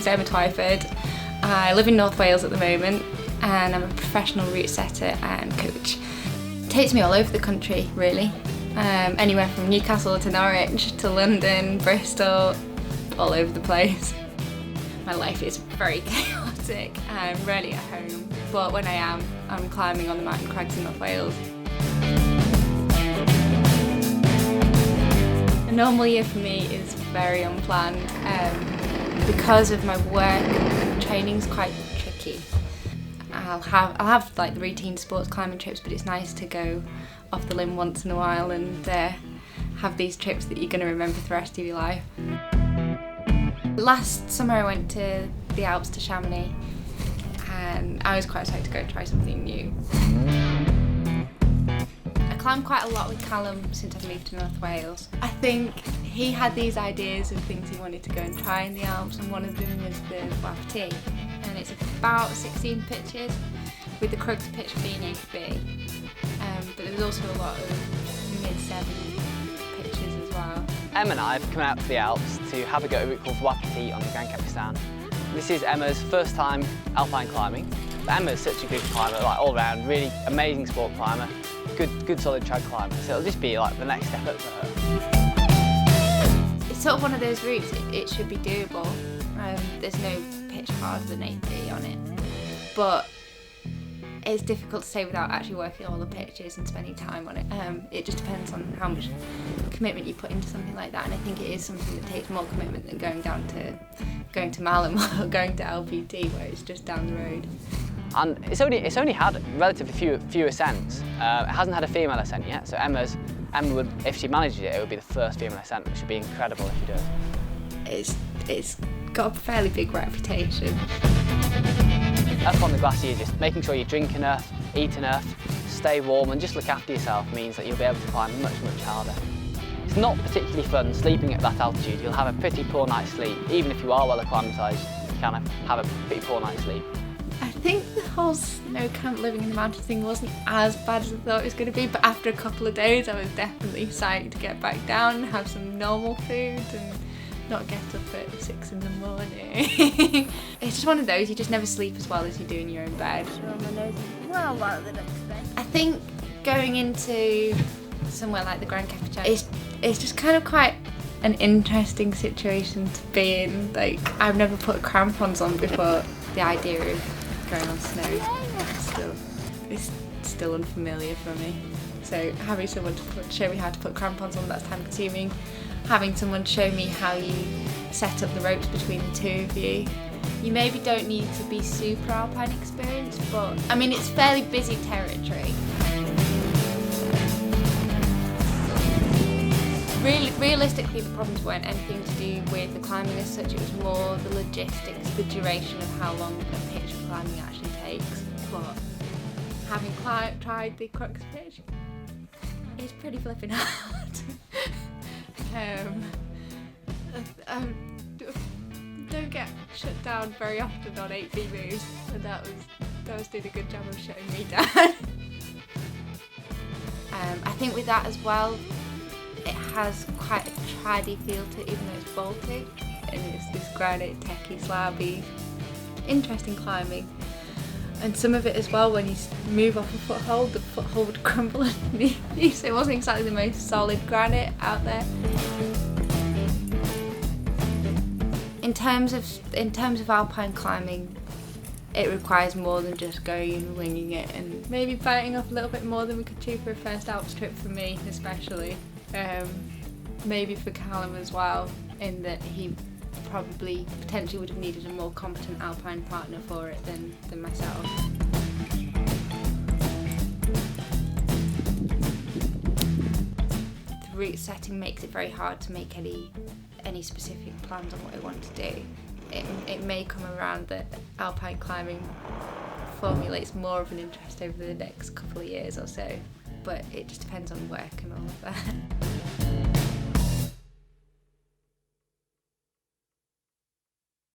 name's Emma Twyford. I live in North Wales at the moment and I'm a professional route setter and coach. It takes me all over the country really, anywhere from Newcastle to Norwich to London, Bristol, all over the place. My life is very chaotic. I'm rarely at home, but when I am, I'm climbing on the mountain crags in North Wales. A normal year for me is very unplanned. Because of my work, training's quite tricky. I'll have like the routine sports climbing trips, but it's nice to go off the limb once in a while and have these trips that you're going to remember for the rest of your life. Last summer I went to the Alps to Chamonix and I was quite excited to go and try something new. I climbed quite a lot with Callum since I moved to North Wales. I think he had these ideas of things he wanted to go and try in the Alps, and one of them was the Wapiti, and it's about 16 pitches with the crux pitch being 8B, but there's also a lot of mid-7 pitches as well. Emma and I have come out to the Alps to have a go at a route called Wapiti on the Grand Capistan. This is Emma's first time alpine climbing. But Emma's such a good climber, like all round, really amazing sport climber, good solid trad climber, so it'll just be like the next step up for her. It's sort of one of those routes, it should be doable. There's no pitch harder than 8B on it, but it's difficult to say without actually working all the pitches and spending time on it. It just depends on how much commitment you put into something like that, and I think it is something that takes more commitment than going to Malham or going to LPT, where it's just down the road. And it's only had relatively few ascents. It hasn't had a female ascent yet, so Emma would, if she manages it, it would be the first female ascent, which would be incredible if she does. It's got a fairly big reputation. Up on the glacier, just making sure you drink enough, eat enough, stay warm and just look after yourself means that you'll be able to climb much harder. It's not particularly fun sleeping at that altitude. You'll have a pretty poor night's sleep. Even if you are well acclimatised, you can have a pretty poor night's sleep. I think the whole snow camp living in the mountains thing wasn't as bad as I thought it was going to be, but after a couple of days I was definitely excited to get back down, have some normal food and not get up at 6 in the morning. It's just one of those, you just never sleep as well as you do in your own bed. I think going into somewhere like the Grand Capistan, it's just kind of quite an interesting situation to be in. Like, I've never put crampons on before. The idea of going on snow is still unfamiliar for me. So having someone to show me how to put crampons on, that's time consuming. Having someone show me how you set up the ropes between the two of you. You maybe don't need to be super alpine experienced, but I mean it's fairly busy territory. Realistically, the problems weren't anything to do with the climbing as such, it was more the logistics, the duration of how long a pitch of climbing actually takes. But having tried the crux pitch, it's pretty flipping hard. Don't get shut down very often on 8B moves, and that was doing a good job of shutting me down. I think with that as well, it has quite a traddy feel to it, even though it's Baltic, and it's this granite, techie, slabby, interesting climbing. And some of it as well, when you move off a foothold, the foothold would crumble underneath you, so it wasn't exactly the most solid granite out there. In terms of alpine climbing, it requires more than just going and winging it, and maybe biting off a little bit more than we could chew for a first Alps trip for me, especially. Maybe for Callum as well, in that he potentially would have needed a more competent alpine partner for it than myself. The route setting makes it very hard to make any specific plans on what I want to do. It may come around that alpine climbing formulates more of an interest over the next couple of years or so, but it just depends on work and all of that.